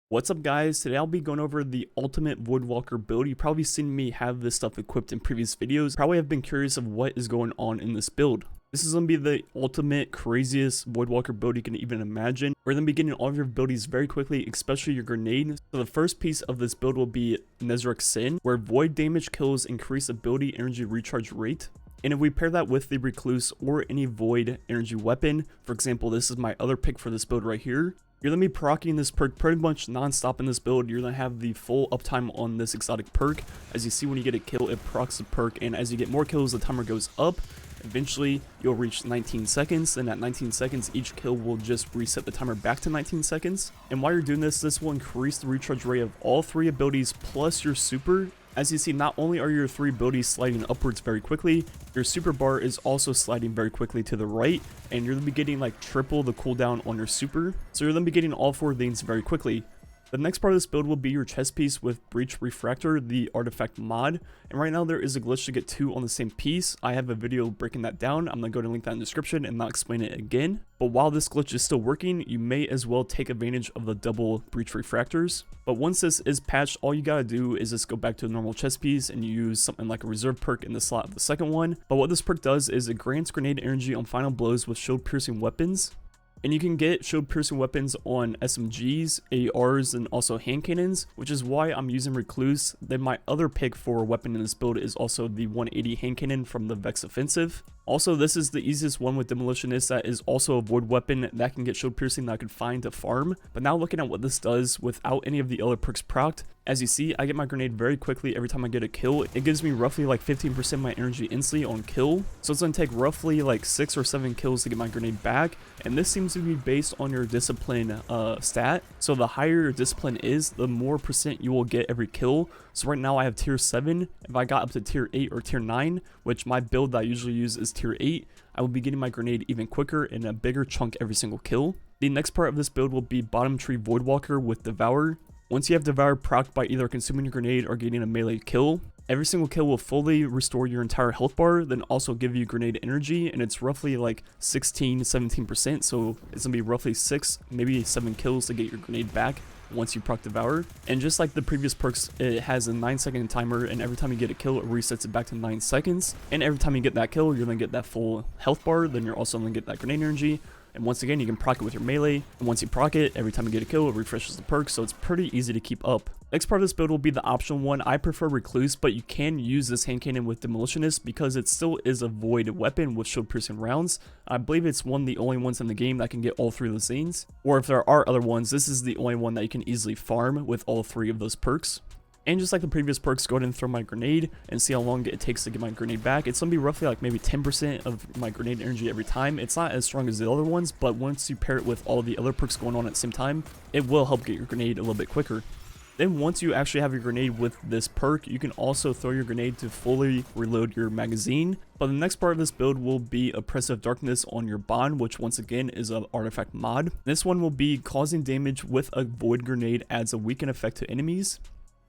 What's up guys, today I'll be going over the ultimate Voidwalker build. You've probably seen me have this stuff equipped in previous videos. Probably have been curious of what is going on in this build. This is going to be the ultimate craziest Voidwalker build you can even imagine. We're going to be getting all of your abilities very quickly, especially your grenade. So the first piece of this build will be Nezarec Sin, where void damage kills increase ability energy recharge rate. And if we pair that with the Recluse or any void energy weapon, for example, this is my other pick for this build right here, you're going to be proccing this perk pretty much non-stop in this build. You're going to have the full uptime on this exotic perk. As you see, when you get a kill, it procs the perk, and as you get more kills, the timer goes up. Eventually, you'll reach 19 seconds, and at 19 seconds, each kill will just reset the timer back to 19 seconds. And while you're doing this, this will increase the recharge rate of all three abilities plus your super. As you see, not only are your three abilities sliding upwards very quickly, your super bar is also sliding very quickly to the right, and you're going to be getting like triple the cooldown on your super. So you're going to be getting all four things very quickly. The next part of this build will be your chest piece with Breach Refractor, the artifact mod. And right now there is a glitch to get two on the same piece. I have a video breaking that down. I'm going to go to link that in the description and not explain it again. But while this glitch is still working, you may as well take advantage of the double Breach Refractors. But once this is patched, all you gotta do is just go back to a normal chest piece and use something like a reserve perk in the slot of the second one. But what this perk does is it grants grenade energy on final blows with shield piercing weapons. And you can get shield piercing weapons on SMGs, ARs, and also hand cannons, which is why I'm using Recluse. Then my other pick for weapon in this build is also the 180 hand cannon from the Vex Offensive. Also, this is the easiest one with Demolitionist that is also a void weapon that can get shield piercing that I could find to farm. But now looking at what this does without any of the other perks procced, as you see, I get my grenade very quickly every time I get a kill. It gives me roughly like 15% of my energy instantly on kill. So it's going to take roughly like 6 or 7 kills to get my grenade back. And this seems to be based on your discipline stat. So the higher your discipline is, the more percent you will get every kill. So right now I have tier 7. If I got up to tier 8 or tier 9, which my build that I usually use is tier 8, I will be getting my grenade even quicker in a bigger chunk every single kill. The next part of this build will be bottom tree Voidwalker with Devour. Once you have Devour procced by either consuming your grenade or getting a melee kill, every single kill will fully restore your entire health bar, then also give you grenade energy, and it's roughly like 16-17%, so it's gonna be roughly 6, maybe 7 kills to get your grenade back once you proc Devour. And just like the previous perks, it has a 9-second timer, and every time you get a kill, it resets it back to 9 seconds. And every time you get that kill, you're gonna get that full health bar, then you're also gonna get that grenade energy. And once again, you can proc it with your melee, and once you proc it, every time you get a kill, it refreshes the perk, so it's pretty easy to keep up. Next part of this build will be the optional one. I prefer Recluse, but you can use this hand cannon with Demolitionist because it still is a void weapon with shield piercing rounds. I believe it's one of the only ones in the game that can get all 3 of those things. Or if there are other ones, this is the only one that you can easily farm with all 3 of those perks. And just like the previous perks, go ahead and throw my grenade and see how long it takes to get my grenade back. It's going to be roughly like maybe 10% of my grenade energy every time. It's not as strong as the other ones, but once you pair it with all the other perks going on at the same time, it will help get your grenade a little bit quicker. Then once you actually have your grenade with this perk, you can also throw your grenade to fully reload your magazine. But the next part of this build will be Oppressive Darkness on your bond, which once again is an artifact mod. This one will be causing damage with a void grenade adds a weaken effect to enemies.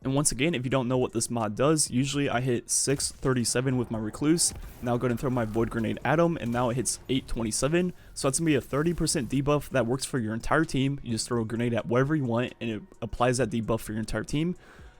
And once again, if you don't know what this mod does, usually I hit 637 with my Recluse. Now go ahead and throw my Void Grenade at him, and now it hits 827. So that's going to be a 30% debuff that works for your entire team. You just throw a grenade at whatever you want, and it applies that debuff for your entire team.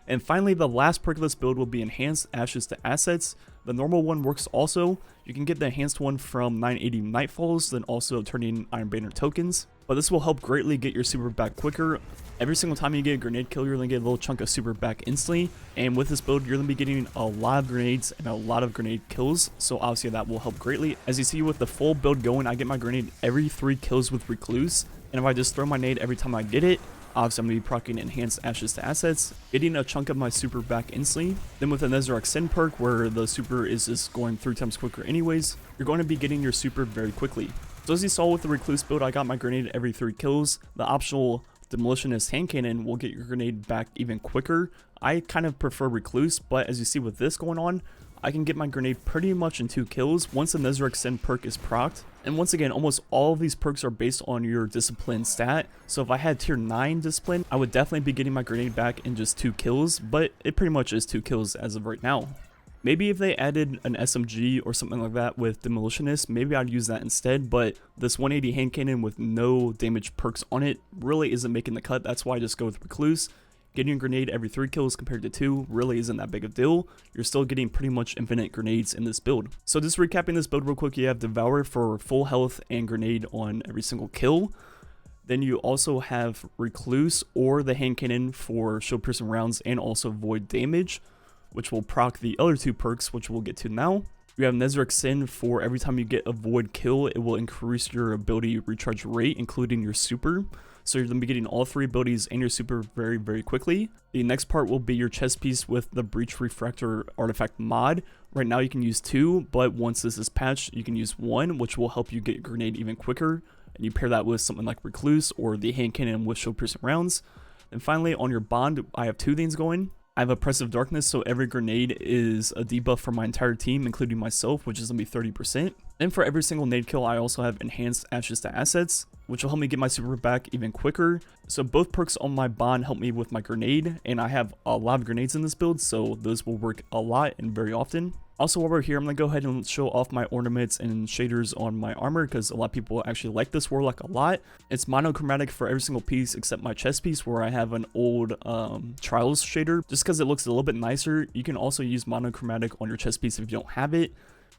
And finally, the last perk of this build will be Enhanced Ashes to Assets. The normal one works also. You can get the enhanced one from 980 Nightfalls, then also turning Iron Banner tokens. But this will help greatly get your super back quicker. Every single time you get a grenade kill, you're going to get a little chunk of super back instantly. And with this build, you're going to be getting a lot of grenades and a lot of grenade kills. So obviously that will help greatly. As you see with the full build going, I get my grenade every 3 kills with Recluse. And if I just throw my nade every time I get it, obviously I'm going to be proccing Enhanced Ashes to Assets, getting a chunk of my super back instantly. Then with the Nezarec Sin perk, where the super is just going 3 times quicker anyways, you're going to be getting your super very quickly. So as you saw with the Recluse build, I got my grenade every 3 kills. The optional Demolitionist hand cannon will get your grenade back even quicker. I kind of prefer Recluse, but as you see with this going on, I can get my grenade pretty much in 2 kills once the Nezarec Sin perk is procced. And once again, almost all of these perks are based on your discipline stat. So if I had tier 9 discipline, I would definitely be getting my grenade back in just 2 kills, but it pretty much is 2 kills as of right now. Maybe if they added an SMG or something like that with Demolitionist, maybe I'd use that instead, but this 180 hand cannon with no damage perks on it really isn't making the cut. That's why I just go with Recluse. Getting a grenade every 3 kills compared to 2 really isn't that big of a deal. You're still getting pretty much infinite grenades in this build. So just recapping this build real quick, you have Devour for full health and grenade on every single kill. Then you also have Recluse or the hand cannon for shield piercing rounds and also void damage, which will proc the other 2 perks, which we'll get to now. You have Nezarec Sin for every time you get a void kill, it will increase your ability recharge rate, including your super. So you're going to be getting all 3 abilities and your super very, very quickly. The next part will be your chest piece with the Breach Refractor artifact mod. Right now you can use 2, but once this is patched, you can use 1, which will help you get your grenade even quicker. And you pair that with something like Recluse or the hand cannon with shield piercing rounds. And finally, on your bond, I have 2 things going. I have Oppressive Darkness, so every grenade is a debuff for my entire team, including myself, which is going to be 30%. And for every single nade kill, I also have Enhanced Ashes to Assets, which will help me get my super back even quicker. So both perks on my bond help me with my grenade, and I have a lot of grenades in this build, so those will work a lot and very often. Also, while we're here, I'm going to go ahead and show off my ornaments and shaders on my armor because a lot of people actually like this Warlock a lot. It's monochromatic for every single piece except my chest piece where I have an old Trials shader. Just because it looks a little bit nicer, you can also use monochromatic on your chest piece if you don't have it,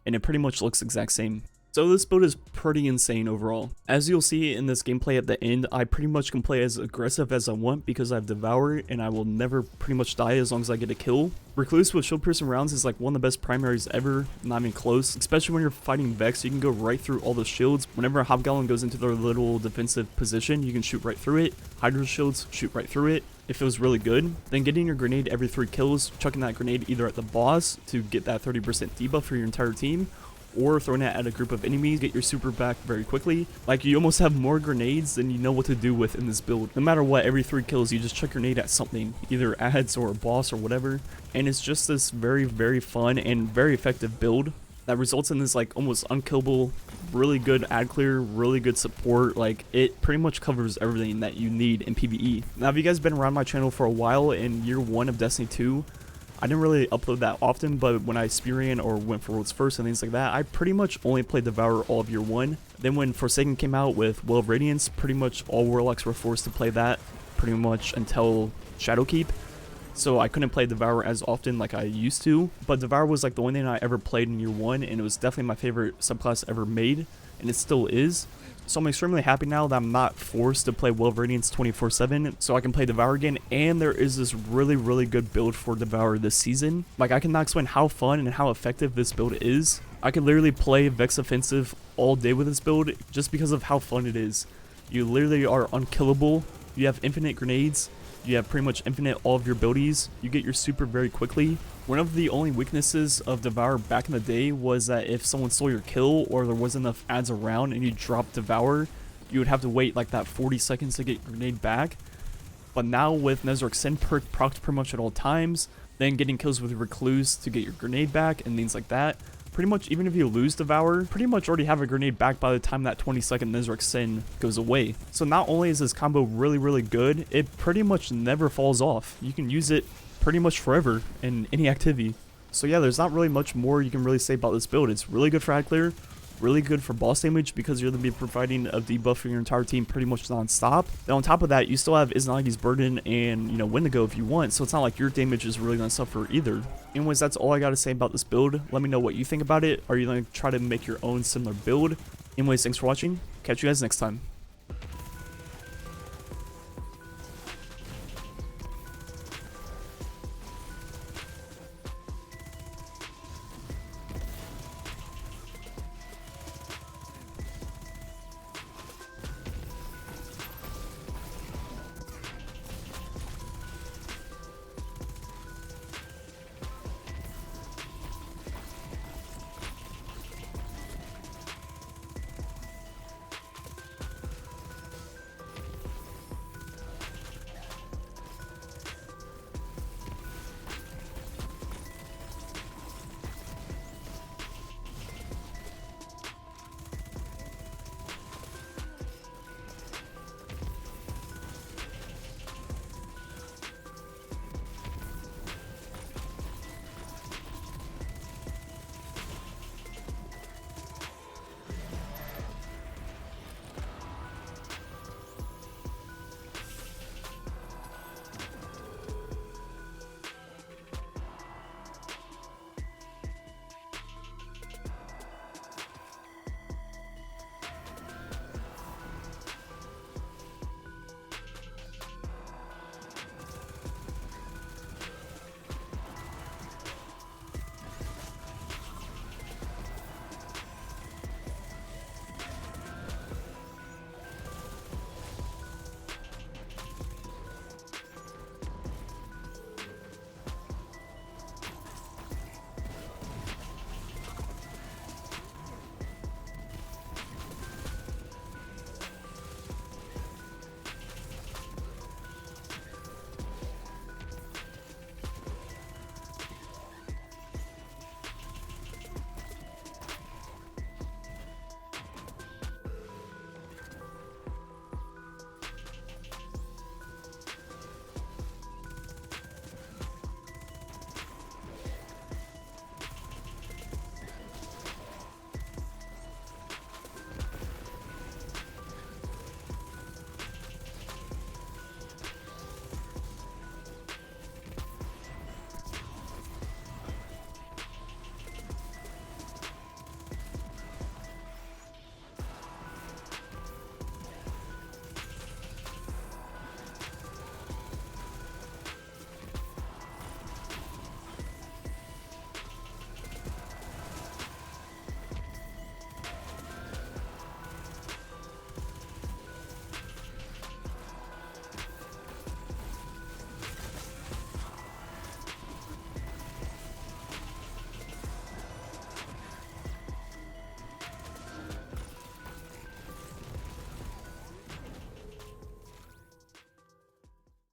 and it pretty much looks the exact same. So this build is pretty insane overall. As you'll see in this gameplay at the end, I pretty much can play as aggressive as I want because I have Devour and I will never pretty much die as long as I get a kill. Recluse with shield piercing rounds is like one of the best primaries ever, not even close, especially when you're fighting Vex. You can go right through all the shields. Whenever a Hobgoblin goes into their little defensive position, you can shoot right through it. Hydra shields shoot right through it. It feels really good. Then getting your grenade every 3 kills, chucking that grenade either at the boss to get that 30% debuff for your entire team, or throwing it at a group of enemies, get your super back very quickly. Like, you almost have more grenades than you know what to do with in this build. No matter what, every 3 kills, you just chuck your grenade at something, either ads or a boss or whatever. And it's just this very, very fun and very effective build that results in this like almost unkillable, really good ad clear, really good support. Like, it pretty much covers everything that you need in PvE. Now, if you guys been around my channel for a while, in year 1 of Destiny 2, I didn't really upload that often, but when I Spearran or went for World's First and things like that, I pretty much only played Devour all of year 1. Then when Forsaken came out with Well of Radiance, pretty much all Warlocks were forced to play that pretty much until Shadowkeep. So I couldn't play Devour as often like I used to, but Devour was like the one thing I ever played in year 1, and it was definitely my favorite subclass ever made, and it still is. So I'm extremely happy now that I'm not forced to play Well of Radiance 24/7, so I can play Devour again. And there is this really, really good build for Devour this season. Like, I cannot explain how fun and how effective this build is. I could literally play Vex Offensive all day with this build just because of how fun it is. You literally are unkillable. You have infinite grenades. You have pretty much infinite all of your abilities. You get your super very quickly. One of the only weaknesses of Devour back in the day was that if someone stole your kill or there wasn't enough ads around and you dropped Devour, you would have to wait like that 40 seconds to get your grenade back. But now with Nezarec Sin perk procced pretty much at all times, then getting kills with Recluse to get your grenade back and things like that, pretty much even if you lose Devour, pretty much already have a grenade back by the time that 20-second Nezarec Sin goes away. So not only is this combo really, really good, it pretty much never falls off. You can use it pretty much forever in any activity. So yeah, there's not really much more you can really say about this build. It's really good for ad clear, really good for boss damage because you're going to be providing a debuff for your entire team pretty much non-stop. Then on top of that, you still have Izanagi's Burden and, you know, Wendigo if you want, so it's not like your damage is really going to suffer either. Anyways, that's all I got to say about this build. Let me know what you think about it. Are you going to try to make your own similar build? Anyways, thanks for watching. Catch you guys next time.